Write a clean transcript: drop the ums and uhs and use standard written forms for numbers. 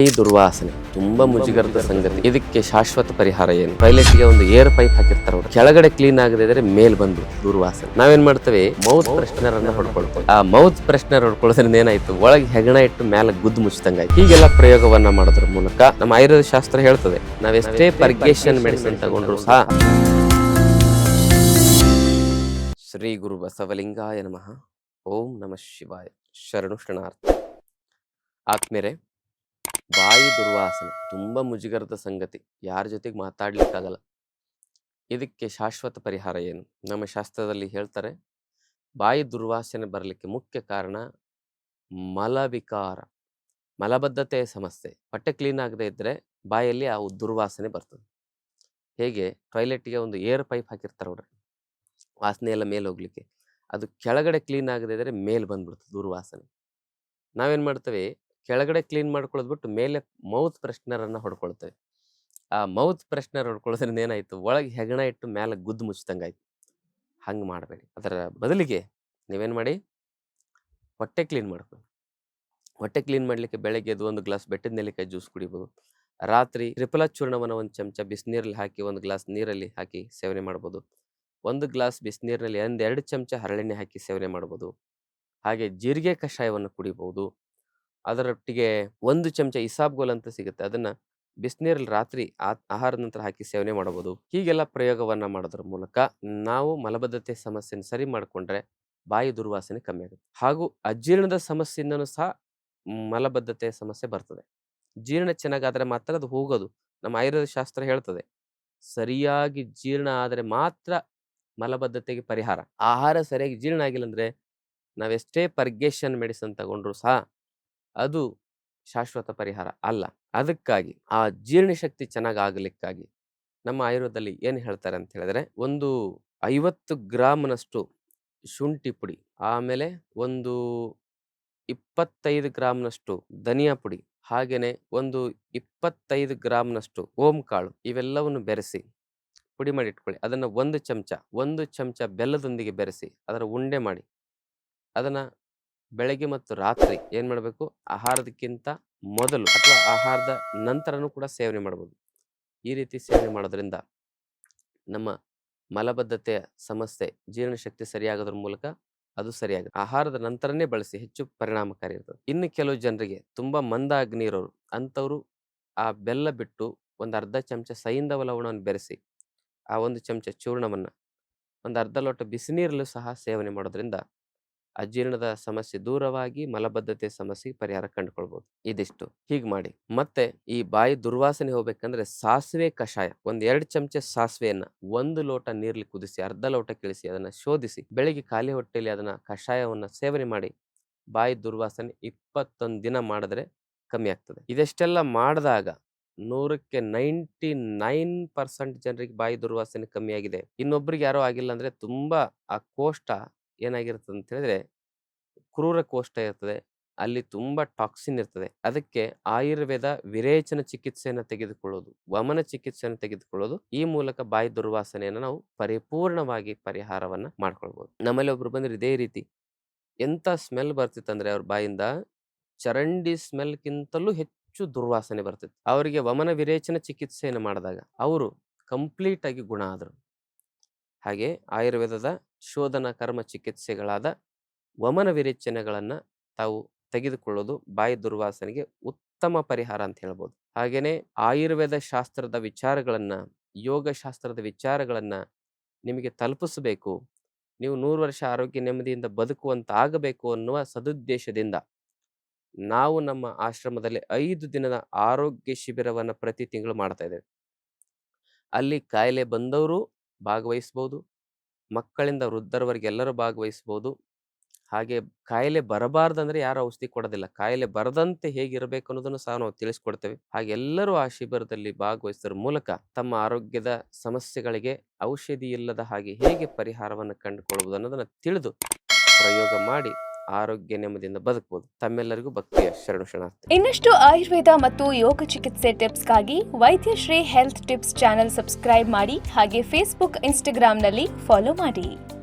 ಈ ದುರ್ವಾಸನೆ ತುಂಬಾ ಮುಜುಗರದ ಸಂಗತಿ. ಇದಕ್ಕೆ ಶಾಶ್ವತ ಪರಿಹಾರ ಏನು? ಟಾಯ್ಲೆಟ್ಗೆ ಒಂದು ಏರ್ ಪೈಪ್ ಹಾಕಿರ್ತಾರೆ ಅವ್ರು. ಕೆಳಗಡೆ ಕ್ಲೀನ್ ಆಗದೆ ಇದ್ರೆ ಮೇಲ್ ಬಂದು ದುರ್ವಾಸನೆ. ನಾವೇನ್ ಮಾಡ್ತೇವೆ, ಮೌತ್ ಫ್ರೆಶ್ನರ್ ಅನ್ನ ಹೊಡ್ಕೊಳ್ತೇವೆ. ಆ ಮೌತ್ ಫ್ರೆಶ್ನರ್ ಹೊಡ್ಕೊಳ್ಳೋದ್ರಿಂದ ಏನಾಯ್ತು, ಒಳಗೆ ಹೆಗಣ ಇಟ್ಟು ಮೇಲೆ ಗುದ್ದು ಮುಚ್ಚಿದಂಗಾಯ್ತು. ಹೀಗೆಲ್ಲ ಪ್ರಯೋಗವನ್ನ ಮಾಡೋದ್ರ ಮೂಲಕ ನಮ್ಮ ಆಯುರ್ವೇದ ಶಾಸ್ತ್ರ ಹೇಳ್ತದೆ, ನಾವೆಷ್ಟೇ ಪರ್ಗೇಷನ್ ಮೆಡಿಸಿನ್ ತಗೊಂಡ್ರು ಸಹ. ಶ್ರೀ ಗುರು ಬಸವಲಿಂಗಾಯ ನಮಃ. ಓಂ ನಮಃ ಶಿವಾಯ. ಶರಣು ಶರಣಾರ್ಥ. ಆತ್ಮೇರೆ, ಬಾಯಿ ದುರ್ವಾಸನೆ ತುಂಬಾ ಮುಜುಗರದ ಸಂಗತಿ. ಯಾರ ಜೊತೆಗೆ ಮಾತಾಡ್ಲಿಕ್ಕಾಗಲ್ಲ. ಇದಕ್ಕೆ ಶಾಶ್ವತ ಪರಿಹಾರ ಏನು? ನಮ್ಮ ಶಾಸ್ತ್ರದಲ್ಲಿ ಹೇಳ್ತಾರೆ, ಬಾಯಿ ದುರ್ವಾಸನೆ ಬರಲಿಕ್ಕೆ ಮುಖ್ಯ ಕಾರಣ ಮಲವಿಕಾರ, ಮಲಬದ್ಧತೆಯ ಸಮಸ್ಯೆ. ಹೊಟ್ಟೆ ಕ್ಲೀನ್ ಆಗದೆ ಇದ್ರೆ ಬಾಯಲ್ಲಿ ಆ ದುರ್ವಾಸನೆ ಬರ್ತದೆ. ಹೇಗೆ ಟಾಯ್ಲೆಟ್ಗೆ ಒಂದು ಏರ್ ಪೈಪ್ ಹಾಕಿರ್ತಾರೆ ನೋಡ್ರಿ, ವಾಸನೆ ಎಲ್ಲ ಮೇಲೆ ಹೋಗ್ಲಿಕ್ಕೆ. ಅದು ಕೆಳಗಡೆ ಕ್ಲೀನ್ ಆಗದೆ ಇದ್ರೆ ಮೇಲ್ ಬಂದ್ಬಿಡ್ತದೆ ದುರ್ವಾಸನೆ. ನಾವೇನ್ ಮಾಡ್ತೇವೆ, ಕೆಳಗಡೆ ಕ್ಲೀನ್ ಮಾಡ್ಕೊಳ್ಳೋದು ಬಿಟ್ಟು ಮೇಲೆ ಮೌತ್ ಫ್ರೆಶ್ನರ್ ಅನ್ನ ಹೊಡ್ಕೊಳ್ತೇವೆ. ಆ ಮೌತ್ ಫ್ರೆಶ್ನರ್ ಹೊಡ್ಕೊಳ್ಳೋದ್ರಿಂದ ಏನಾಯ್ತು, ಒಳಗೆ ಹೆಗಣ ಇಟ್ಟು ಮೇಲೆ ಗುದ್ದು ಮುಚ್ಚಿದಂಗಾಯ್ತು. ಹಂಗೆ ಮಾಡಬೇಡಿ. ಅದರ ಬದಲಿಗೆ ನೀವೇನು ಮಾಡಿ, ಹೊಟ್ಟೆ ಕ್ಲೀನ್ ಮಾಡ್ಕೊಳ್ಳಿ. ಹೊಟ್ಟೆ ಕ್ಲೀನ್ ಮಾಡಲಿಕ್ಕೆ ಬೆಳಗ್ಗೆ ಎದ್ದು 1 ಗ್ಲಾಸ್ ಬೆಟ್ಟದ ನೆಲ್ಲಿಕಾಯಿ ಜ್ಯೂಸ್ ಕುಡಿಬೋದು. ರಾತ್ರಿ ತ್ರಿಫಲ ಚೂರ್ಣವನ್ನು 1 ಚಮಚ ಬಿಸಿನೀರಲ್ಲಿ ಹಾಕಿ 1 ಗ್ಲಾಸ್ ನೀರಲ್ಲಿ ಹಾಕಿ ಸೇವನೆ ಮಾಡ್ಬೋದು. 1 ಗ್ಲಾಸ್ ಬಿಸಿನೀರಿನಲ್ಲಿ 1-2 ಚಮಚ ಹರಳೆಣ್ಣೆ ಹಾಕಿ ಸೇವನೆ ಮಾಡ್ಬೋದು. ಹಾಗೆ ಜೀರಿಗೆ ಕಷಾಯವನ್ನು ಕುಡಿಬಹುದು. ಅದರೊಟ್ಟಿಗೆ 1 ಚಮಚ ಇಸಾಬ್ಗೋಲ್ ಅಂತ ಸಿಗುತ್ತೆ, ಅದನ್ನ ಬಿಸಿನೀರಲ್ಲಿ ರಾತ್ರಿ ಆಹಾರದ ನಂತರ ಹಾಕಿ ಸೇವನೆ ಮಾಡಬಹುದು. ಹೀಗೆಲ್ಲ ಪ್ರಯೋಗವನ್ನ ಮಾಡೋದ್ರ ಮೂಲಕ ನಾವು ಮಲಬದ್ಧತೆ ಸಮಸ್ಯೆನ ಸರಿ ಮಾಡಿಕೊಂಡ್ರೆ ಬಾಯಿ ದುರ್ವಾಸನೆ ಕಮ್ಮಿ ಆಗುತ್ತೆ. ಹಾಗೂ ಅಜೀರ್ಣದ ಸಮಸ್ಯೆಯಿಂದನೂ ಸಹ ಮಲಬದ್ಧತೆ ಸಮಸ್ಯೆ ಬರ್ತದೆ. ಜೀರ್ಣ ಚೆನ್ನಾಗಾದ್ರೆ ಮಾತ್ರ ಅದು ಹೋಗೋದು. ನಮ್ಮ ಆಯುರ್ವೇದ ಶಾಸ್ತ್ರ ಹೇಳ್ತದೆ, ಸರಿಯಾಗಿ ಜೀರ್ಣ ಆದರೆ ಮಾತ್ರ ಮಲಬದ್ಧತೆಗೆ ಪರಿಹಾರ. ಆಹಾರ ಸರಿಯಾಗಿ ಜೀರ್ಣ ಆಗಿಲ್ಲ ಅಂದ್ರೆ ನಾವೆಷ್ಟೇ ಪರ್ಗೇಷನ್ ಮೆಡಿಸಿನ್ ತಗೊಂಡ್ರು ಸಹ ಅದು ಶಾಶ್ವತ ಪರಿಹಾರ ಅಲ್ಲ. ಅದಕ್ಕಾಗಿ ಆ ಜೀರ್ಣಶಕ್ತಿ ಚೆನ್ನಾಗಿ ಆಗಲಿಕ್ಕಾಗಿ ನಮ್ಮ ಆಯುರ್ವೇದದಲ್ಲಿ ಏನು ಹೇಳ್ತಾರೆ ಅಂತ ಹೇಳಿದ್ರೆ, ಒಂದು 50 ಗ್ರಾಮ್ನಷ್ಟು ಶುಂಠಿ ಪುಡಿ, ಆಮೇಲೆ ಒಂದು 25 ಗ್ರಾಮ್ನಷ್ಟು ಧನಿಯಾ ಪುಡಿ, ಹಾಗೇನೆ ಒಂದು 25 ಗ್ರಾಮ್ನಷ್ಟು ಓಂ ಕಾಳು, ಇವೆಲ್ಲವನ್ನು ಬೆರೆಸಿ ಪುಡಿ ಮಾಡಿ ಇಟ್ಕೊಳ್ಳಿ. ಅದನ್ನ 1 ಚಮಚ ಬೆಲ್ಲದೊಂದಿಗೆ ಬೆರೆಸಿ ಅದರ ಉಂಡೆ ಮಾಡಿ ಅದನ್ನ ಬೆಳಗ್ಗೆ ಮತ್ತು ರಾತ್ರಿ ಏನ್ ಮಾಡಬೇಕು, ಆಹಾರದಕ್ಕಿಂತ ಮೊದಲು ಅಥವಾ ಆಹಾರದ ನಂತರನೂ ಕೂಡ ಸೇವನೆ ಮಾಡಬಹುದು. ಈ ರೀತಿ ಸೇವನೆ ಮಾಡೋದ್ರಿಂದ ನಮ್ಮ ಮಲಬದ್ಧತೆಯ ಸಮಸ್ಯೆ, ಜೀರ್ಣಶಕ್ತಿ ಸರಿಯಾಗೋದ್ರ ಮೂಲಕ ಅದು ಸರಿಯಾಗುತ್ತೆ. ಆಹಾರದ ನಂತರನೇ ಬಳಸಿ, ಹೆಚ್ಚು ಪರಿಣಾಮಕಾರಿ ಇರ್ತದೆ. ಇನ್ನು ಕೆಲವು ಜನರಿಗೆ ತುಂಬಾ ಮಂದ ಅಗ್ನಿ ಇರೋರು ಅಂಥವ್ರು ಆ ಬೆಲ್ಲ ಬಿಟ್ಟು 1/2 ಚಮಚ ಸೈಂಧವ ಲವಣವನ್ನು ಬೆರೆಸಿ ಆ 1 ಚಮಚ ಚೂರ್ಣವನ್ನ 1/2 ಲೋಟ ಬಿಸಿನೀರಲ್ಲೂ ಸಹ ಸೇವನೆ ಮಾಡೋದ್ರಿಂದ ಅಜೀರ್ಣದ ಸಮಸ್ಯೆ ದೂರವಾಗಿ ಮಲಬದ್ಧತೆ ಸಮಸ್ಯೆ ಪರಿಹಾರ ಕಂಡುಕೊಳ್ಬಹುದು. ಇದಿಷ್ಟು ಹೀಗೆ ಮಾಡಿ. ಮತ್ತೆ ಈ ಬಾಯಿ ದುರ್ವಾಸನೆ ಹೋಗ್ಬೇಕಂದ್ರೆ ಸಾಸಿವೆ ಕಷಾಯ, 1-2 ಚಮಚ ಸಾಸಿವೆಯನ್ನ 1 ಲೋಟ ನೀರ್ಲಿ ಕುದಿಸಿ 1/2 ಲೋಟ ಕಿಳಿಸಿ ಅದನ್ನ ಶೋಧಿಸಿ ಬೆಳಿಗ್ಗೆ ಖಾಲಿ ಹೊಟ್ಟೆಯಲ್ಲಿ ಅದನ್ನ ಕಷಾಯವನ್ನ ಸೇವನೆ ಮಾಡಿ ಬಾಯಿ ದುರ್ವಾಸನೆ 21 ದಿನ ಮಾಡಿದ್ರೆ ಕಮ್ಮಿ ಆಗ್ತದೆ. ಇದೆಷ್ಟೆಲ್ಲ ಮಾಡಿದಾಗ 100ಕ್ಕೆ 99% ಜನರಿಗೆ ಬಾಯಿ ದುರ್ವಾಸನೆ ಕಮ್ಮಿ ಆಗಿದೆ. ಇನ್ನೊಬ್ರಿಗೆ ಯಾರೋ ಆಗಿಲ್ಲ ಅಂದ್ರೆ ತುಂಬಾ ಆ ಕೋಷ್ಟ ಏನಾಗಿರ್ತದೆ ಅಂತ ಹೇಳಿದ್ರೆ ಕ್ರೂರ ಕೋಷ್ಟ ಇರ್ತದೆ, ಅಲ್ಲಿ ತುಂಬಾ ಟಾಕ್ಸಿನ್ ಇರ್ತದೆ. ಅದಕ್ಕೆ ಆಯುರ್ವೇದ ವಿರೇಚನ ಚಿಕಿತ್ಸೆಯನ್ನು ತೆಗೆದುಕೊಳ್ಳೋದು, ವಮನ ಚಿಕಿತ್ಸೆಯನ್ನು ತೆಗೆದುಕೊಳ್ಳೋದು, ಈ ಮೂಲಕ ಬಾಯಿ ದುರ್ವಾಸನೆಯನ್ನು ನಾವು ಪರಿಪೂರ್ಣವಾಗಿ ಪರಿಹಾರವನ್ನ ಮಾಡ್ಕೊಳ್ಬಹುದು. ನಮ್ಮಲ್ಲಿ ಒಬ್ರು ಬಂದ್ರೆ ಇದೇ ರೀತಿ ಎಂತ ಸ್ಮೆಲ್ ಬರ್ತಿತ್ತಂದ್ರೆ ಅವ್ರ ಬಾಯಿಂದ ಚರಂಡಿ ಸ್ಮೆಲ್ಗಿಂತಲೂ ಹೆಚ್ಚು ದುರ್ವಾಸನೆ ಬರ್ತಿತ್ತು. ಅವರಿಗೆ ವಮನ ವಿರೇಚನ ಚಿಕಿತ್ಸೆಯನ್ನು ಮಾಡಿದಾಗ ಅವರು ಕಂಪ್ಲೀಟ್ ಆಗಿ ಗುಣ ಆದರು. ಹಾಗೆ ಆಯುರ್ವೇದದ ಶೋಧನ ಕರ್ಮ ಚಿಕಿತ್ಸೆಗಳಾದ ವಮನ ವಿರೇಚನೆಗಳನ್ನ ತಾವು ತೆಗೆದುಕೊಳ್ಳೋದು ಬಾಯಿ ದುರ್ವಾಸನೆಗೆ ಉತ್ತಮ ಪರಿಹಾರ ಅಂತ ಹೇಳ್ಬೋದು. ಹಾಗೇನೆ ಆಯುರ್ವೇದ ಶಾಸ್ತ್ರದ ವಿಚಾರಗಳನ್ನ, ಯೋಗ ಶಾಸ್ತ್ರದ ವಿಚಾರಗಳನ್ನ ನಿಮಗೆ ತಲುಪಿಸಬೇಕು, ನೀವು 100 ವರ್ಷ ಆರೋಗ್ಯ ನೆಮ್ಮದಿಯಿಂದ ಬದುಕುವಂತ ಆಗಬೇಕು ಅನ್ನುವ ಸದುದ್ದೇಶದಿಂದ ನಾವು ನಮ್ಮ ಆಶ್ರಮದಲ್ಲಿ 5 ದಿನದ ಆರೋಗ್ಯ ಶಿಬಿರವನ್ನ ಪ್ರತಿ ತಿಂಗಳು ಮಾಡ್ತಾ ಇದ್ದೇವೆ. ಅಲ್ಲಿ ಕಾಯಿಲೆ ಬಂದವರು ಭಾಗವಹಿಸಬಹುದು, ಮಕ್ಕಳಿಂದ ವೃದ್ಧರವರೆಗೆ ಎಲ್ಲರೂ ಭಾಗವಹಿಸಬಹುದು. ಹಾಗೆ ಕಾಯಿಲೆ ಬರಬಾರ್ದಂದ್ರೆ ಯಾರು ಔಷಧಿ ಕೊಡೋದಿಲ್ಲ, ಕಾಯಿಲೆ ಬರದಂತೆ ಹೇಗಿರಬೇಕು ಅನ್ನೋದನ್ನು ಸಹ ನಾವು ತಿಳಿಸ್ಕೊಡ್ತೇವೆ. ಹಾಗೆ ಎಲ್ಲರೂ ಆ ಶಿಬಿರದಲ್ಲಿ ಭಾಗವಹಿಸೋದ್ರ ಮೂಲಕ ತಮ್ಮ ಆರೋಗ್ಯದ ಸಮಸ್ಯೆಗಳಿಗೆ ಔಷಧಿ ಇಲ್ಲದ ಹಾಗೆ ಹೇಗೆ ಪರಿಹಾರವನ್ನು ಕಂಡುಕೊಳ್ಳಬಹುದು ಅನ್ನೋದನ್ನ ತಿಳಿದು ಪ್ರಯೋಗ ಮಾಡಿ ಆರೋಗ್ಯ ನೆಮ್ಮದಿಯಿಂದ ಬದುಕಬಹುದು. ತಮ್ಮೆಲ್ಲರಿಗೂ ಭಕ್ತಿಯ ಶರಣು ಶರಣಾರ್ಥಿ. ಇನ್ನಷ್ಟು ಆಯುರ್ವೇದ ಮತ್ತು ಯೋಗ ಚಿಕಿತ್ಸೆ ಟಿಪ್ಸ್ಗಾಗಿ Vaidyashree health tips channel subscribe ಮಾಡಿ, ಹಾಗೆ ಫೇಸ್ಬುಕ್, ಇನ್ಸ್ಟಾಗ್ರಾಂನಲ್ಲಿ ಫಾಲೋ ಮಾಡಿ.